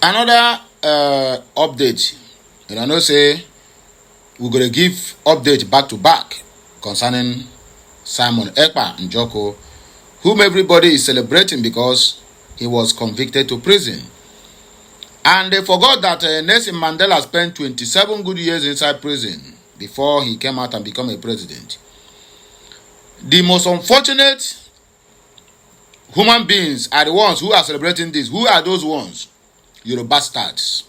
Another update, and I know say we're gonna give update back to back concerning Simon Ekpa Njoko, whom everybody is celebrating because he was convicted to prison. And they forgot that Nelson Mandela spent 27 good years inside prison before he came out and became a president. The most unfortunate human beings are the ones who are celebrating this. Who are those ones? Yoruba bastards.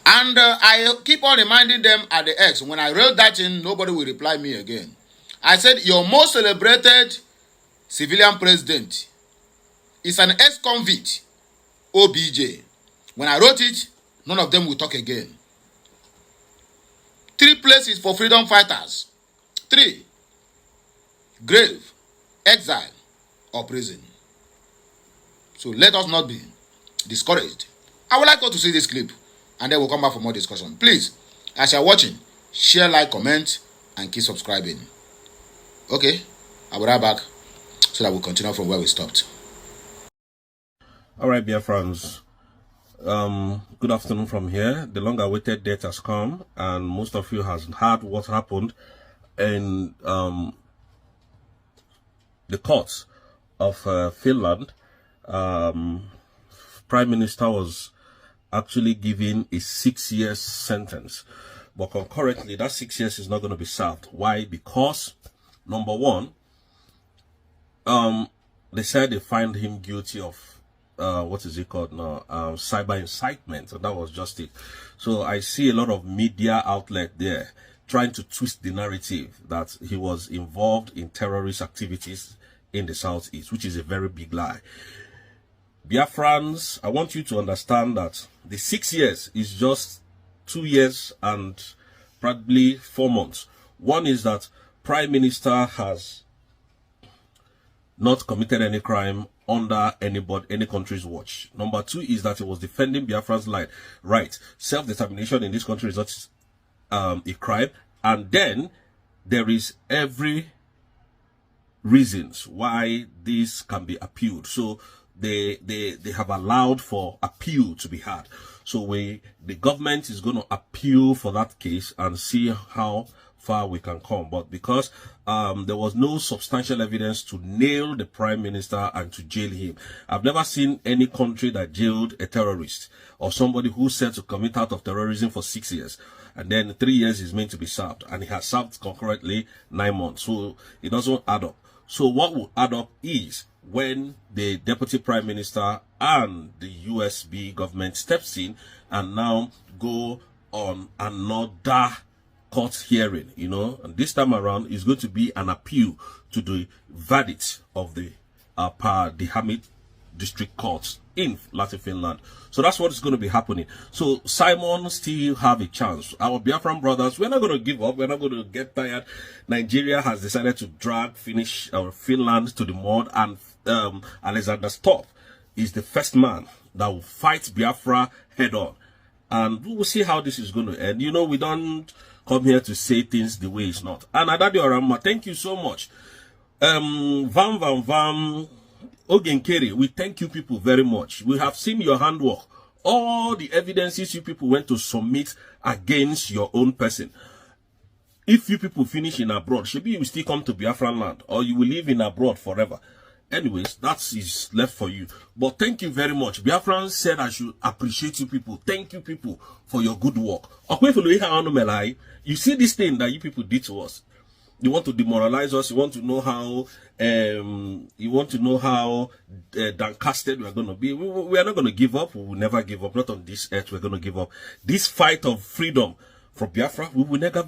And I keep on reminding them at the X. When I wrote that in, nobody will reply me again. I said, your most celebrated civilian president is an ex-convict, OBJ. When I wrote it, none of them will talk again. 3 places for freedom fighters. 3. Grave, exile, or prison. So let us not be discouraged. I would like us to see this clip, and then we'll come back for more discussion. Please, as you're watching, share, like, comment, and keep subscribing. Okay, I'll be right back so that we'll continue from where we stopped. All right, dear friends. Good afternoon from here. The long-awaited date has come, and most of you has heard what happened in the courts of Finland. Prime Minister was actually given a 6-year sentence, but concurrently that 6 years is not going to be served. Why? Because number one, they said they find him guilty of what is it called now? Cyber incitement, and that was just it. So I see a lot of media outlet there trying to twist the narrative that he was involved in terrorist activities in the southeast, which is a very big lie. Biafrans, I want you to understand that the 6 years is just 2 years and probably 4 months. One is that Prime Minister has not committed any crime under any country's watch. Number 2 is that he was defending Biafran's right. Self-determination in this country is not a crime. And then there is every reasons why this can be appealed. So they have allowed for appeal to be had. So the government is going to appeal for that case and see how far we can come. But because there was no substantial evidence to nail the prime minister and to jail him, I've never seen any country that jailed a terrorist or somebody who said to commit out of terrorism for 6 years, and then 3 years is meant to be served, and he has served concurrently 9 months. So it doesn't add up. So what will add up is when the deputy prime minister and the USB government steps in and now go on another court hearing, and this time around is going to be an appeal to the verdict of the Hamid District Court in Latin Finland. So that's what is going to be happening. So Simon still have a chance. Our Biafran brothers, we're not going to give up. We're not going to get tired. Nigeria has decided to drag Finland to the mud, and Alexander Stubb is the first man that will fight Biafra head on. And we will see how this is going to end. We don't come here to say things the way it's not. And Adadi Orama, thank you so much. Vam Ogenkere, we thank you people very much. We have seen your handwork. All the evidences you people went to submit against your own person. If you people finish in abroad, maybe you will still come to Biafran land, or you will live in abroad forever. Anyways, that is left for you. But thank you very much. Biafran said I should appreciate you people. Thank you people for your good work. You see this thing that you people did to us. You want to demoralize us. You want to know how downcasted we are going to be. We are not going to give up. We will never give up. Not on this earth. We're going to give up. This fight of freedom for Biafra, we will never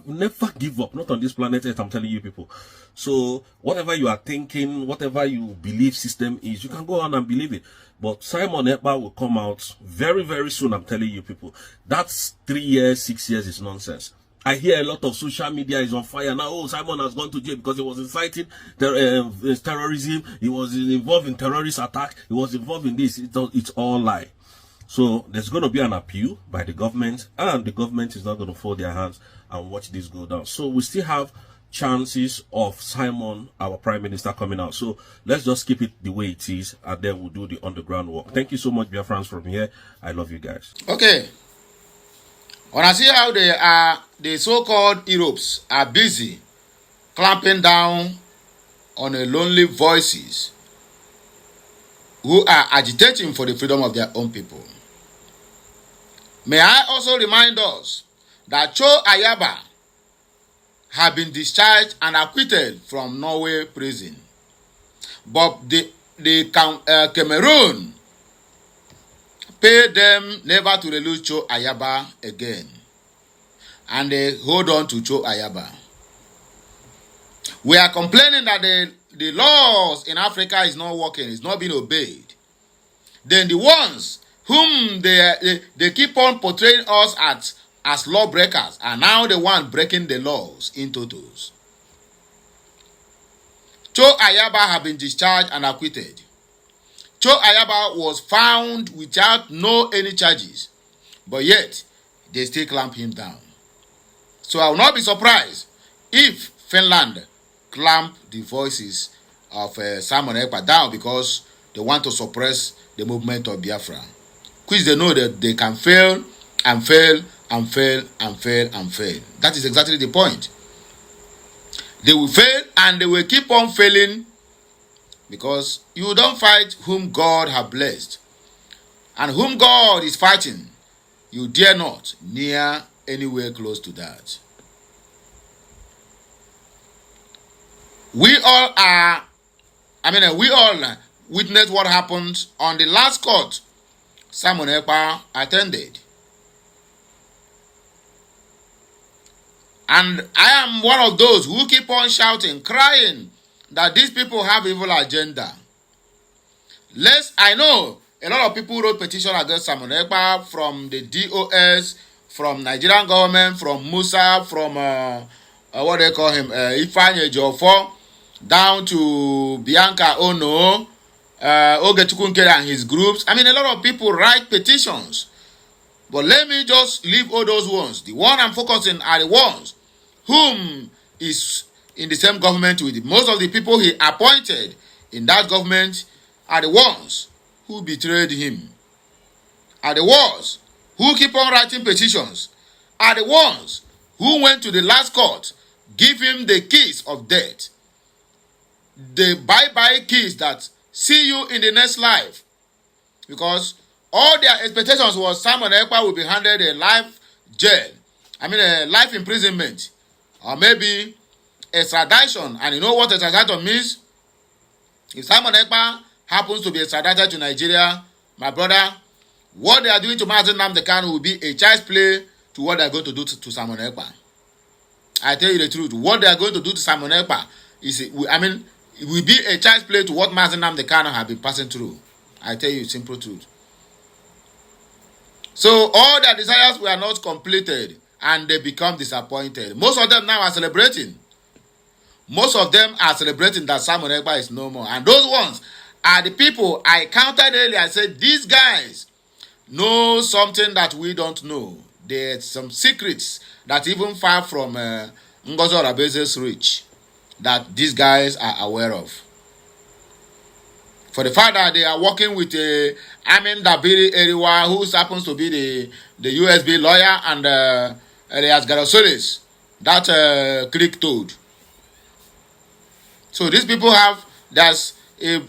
give up. Not on this planet Earth, I'm telling you people. So whatever you are thinking, whatever you believe system is, you can go on and believe it. But Simon Ekpa will come out very, very soon, I'm telling you people. That's 3 years, 6 years is nonsense. I hear a lot of social media is on fire now. Oh, Simon has gone to jail because he was inciting terrorism. He was involved in terrorist attack. He was involved in this. It's all lie. So there's going to be an appeal by the government, and the government is not going to fold their hands and watch this go down. So we still have chances of Simon, our Prime Minister, coming out. So let's just keep it the way it is, and then we'll do the underground work. Thank you so much, dear friends, from here. I love you guys. Okay. When I see how the so-called Europes are busy clamping down on the lonely voices who are agitating for the freedom of their own people. May I also remind us that Cho Ayaba have been discharged and acquitted from Norway prison. But the Cameroon paid them never to release Cho Ayaba again. And they hold on to Cho Ayaba. We are complaining that the laws in Africa is not working, it's not being obeyed. Then the ones whom they keep on portraying us as lawbreakers are now the one breaking the laws in totals. Cho Ayaba have been discharged and acquitted. Cho Ayaba was found without any charges, but yet they still clamp him down. So I will not be surprised if Finland clamp the voices of Simon Ekpa down because they want to suppress the movement of Biafra, which they know that they can fail and fail and fail and fail and fail. That is exactly the point. They will fail and they will keep on failing because you don't fight whom God has blessed. And whom God is fighting, you dare not near anywhere close to that. We all witnessed what happened on the last court Simon Ekpa attended. And I am one of those who keep on shouting, crying that these people have evil agenda. I know a lot of people wrote petition against Simon Ekpa from the DOS, from Nigerian government, from Musa, from what they call him, Ifeanyi Ejiofor, down to Bianca Ono, Ogechukwunkere and his groups. I mean, a lot of people write petitions. But let me just leave all those ones. The one I'm focusing are the ones whom is in the same government with it. Most of the people he appointed in that government are the ones who betrayed him, are the ones who keep on writing petitions, are the ones who went to the last court, give him the keys of death, the bye-bye keys that see you in the next life. Because all their expectations was Simon Ekpa will be handed a life imprisonment, or maybe extradition. And you know what extradition means? If Simon Ekpa happens to be extradited to Nigeria, my brother, what they are doing to Mazi Nnamdi Kanu will be a child's play to what they are going to do to Simon Ekpa. I tell you the truth. What they are going to do to Simon Ekpa it will be a child's play to what Mazi Nnamdi Kanu have been passing through. I tell you simple truth. So all their desires were not completed and they become disappointed. Most of them now are celebrating. Most of them are celebrating that Simon Ekpa is no more. And those ones are the people I counted earlier. I said, these guys know something that we don't know. There's some secrets that even far from Ngozi Orabeze's reach that these guys are aware of. For the fact that they are working with Amin Dabiri Eriwa, who happens to be the USB lawyer, and Elias Garasolis, that click toad. So these people there's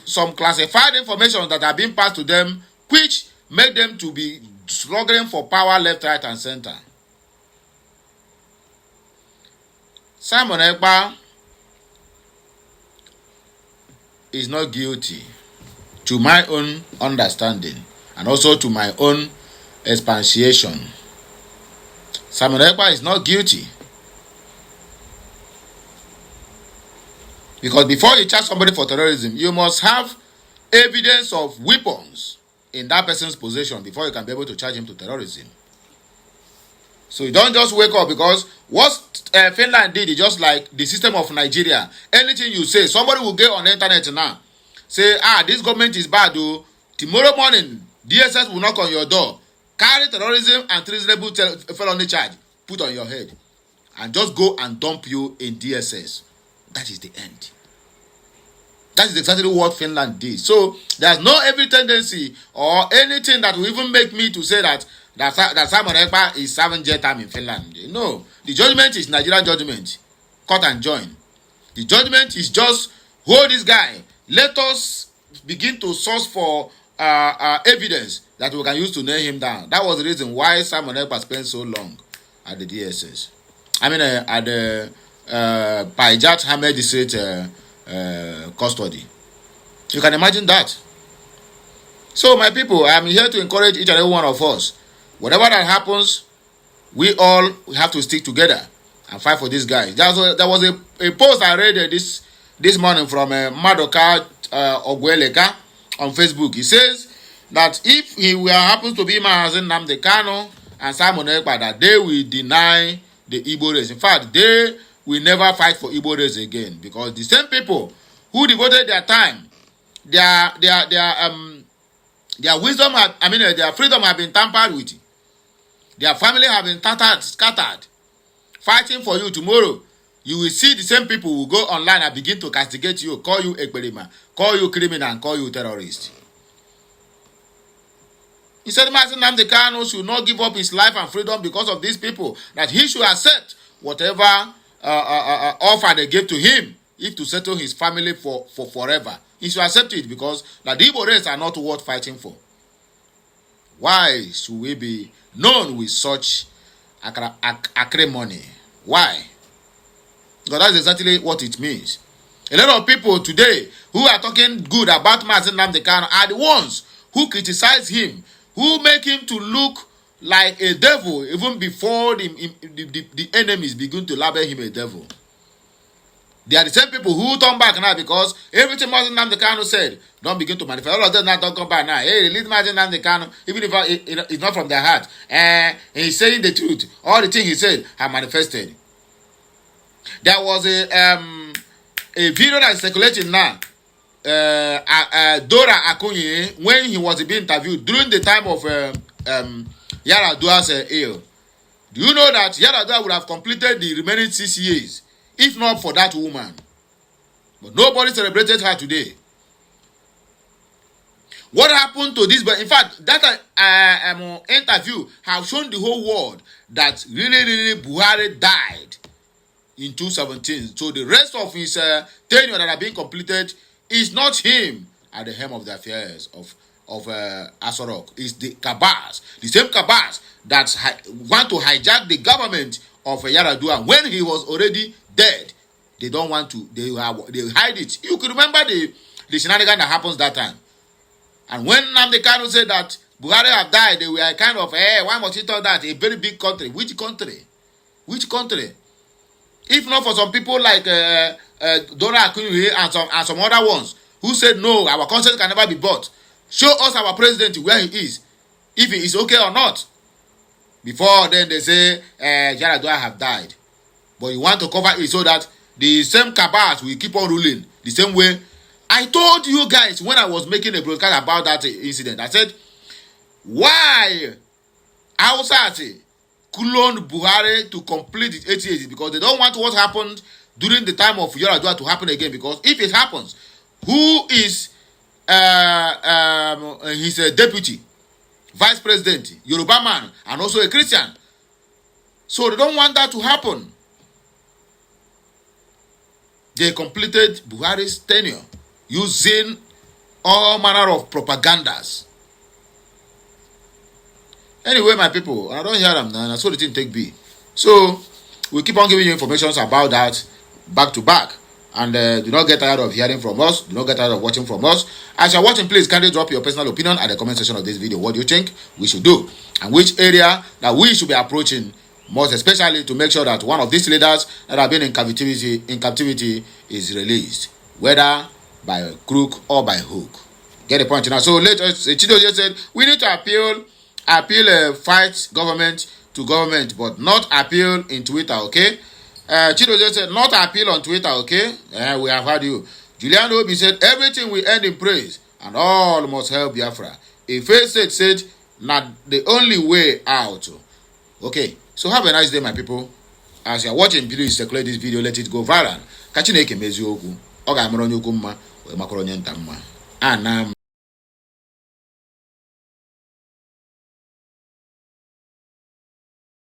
some classified information that are being passed to them, which make them to be struggling for power left, right, and center. Simon Ekpa is not guilty, to my own understanding and also to my own expatiation. Simon Ekpa is not guilty. Because before you charge somebody for terrorism, you must have evidence of weapons in that person's possession before you can be able to charge him to terrorism. So you don't just wake up, because what Finland did is just like the system of Nigeria. Anything you say, somebody will get on the internet now, say, this government is bad, though. Tomorrow morning, DSS will knock on your door, carry terrorism and treasonable felony charge, put on your head. and just go and dump you in DSS. That is the end. That is exactly what Finland did. So there's no every tendency or anything that will even make me to say that Simon Ekpa is serving jail time in Finland. No, the judgment is Nigerian judgment. Cut and join. The judgment is just hold this guy. Let us begin to source for evidence that we can use to nail him down. That was the reason why Simon Ekpa spent so long at the DSS. I mean, at the Pajat Hamed District custody. You can imagine that. So, my people, I am here to encourage each and every one of us. Whatever that happens, we all have to stick together and fight for this guy. There was a post I read this morning from Madoka Ogweleka on Facebook. He says that if he happens to be Mazen Nnamdi Kanu and Simon Ekpa, that they will deny the Igbo race. In fact, they will never fight for Igbo race again, because the same people who devoted their time, their wisdom, their freedom have been tampered with. Their family have been scattered. Fighting for you tomorrow, you will see the same people who go online and begin to castigate you, call you ekperima, call you criminal, and call you terrorist. He said Mazen Nnamdi Kanu should not give up his life and freedom because of these people, that he should accept whatever offer they gave to him, if to settle his family for forever. He should accept it, because the Igbo race are not worth fighting for. Why should we be known with such acrimony? Why? Because that's exactly what it means. A lot of people today who are talking good about Mazen Nnamdi Kanu are the ones who criticize him, who make him to look like a devil even before the enemies begin to label him a devil. They are the same people who turn back now, because everything Mazen Nnamdi Kanu said don't begin to manifest. All of them now don't come back now. Hey, release Mazen Nnamdi Kanu, even if it's not from their heart. He's saying the truth. All the things he said have manifested. There was a video that is circulating now. Dora Akunyi, when he was being interviewed during the time of Yaradua's ill. Do you know that Yaradua would have completed the remaining 6 years if not for that woman? But nobody celebrated her today. What happened to this? But in fact, that interview have shown the whole world that really Buhari died in 2017. So the rest of his tenure that are being completed is not him at the helm of the affairs of Asorok. It's the Kabas, the same Kabas that want to hijack the government of Yaradua when he was already dead. They don't want to. They hide it. You could remember the shenanigan that happens that time. And when Nnamdi Kanu said that Buhari have died, they were kind of, why must he talk that? A very big country. Which country? Which country? If not for some people like Dora Akunyi and some other ones who said no, our conscience can never be bought. Show us our president where he is, if he is okay or not. Before then they say Yaradua have died. But you want to cover it so that the same cabals will keep on ruling the same way. I told you guys when I was making a broadcast about that incident, I said, why Hausati cloned Buhari to complete his 8 years? Because they don't want what happened during the time of Yaradua to happen again. Because if it happens, who is his deputy, vice president, Yoruba man, and also a Christian? So they don't want that to happen. They completed Buhari's tenure using all manner of propagandas. Anyway, my people, I don't hear them now. That's what the thing take be. So we keep on giving you information about that back to back. And do not get tired of hearing from us. Do not get tired of watching from us. As you're watching, please kindly drop your personal opinion at the comment section of this video. What do you think we should do? And which area that we should be approaching, most especially to make sure that one of these leaders that have been in captivity is released, whether by crook or by hook. Get the point now. So later, Chido just said we need to appeal fight government to government, but not appeal in Twitter, okay? Chido just said not appeal on Twitter, okay? We have heard you. Julian Obi said everything will end in praise and all must help Biafra. A face said not the only way out. Okay, so have a nice day, my people. as you are watching, please circulate this video, let it go viral. Ka Chineke mezie okwu. Ọ ga-amara onye okwu mma, wee makọrọ onye nta mma. Anam.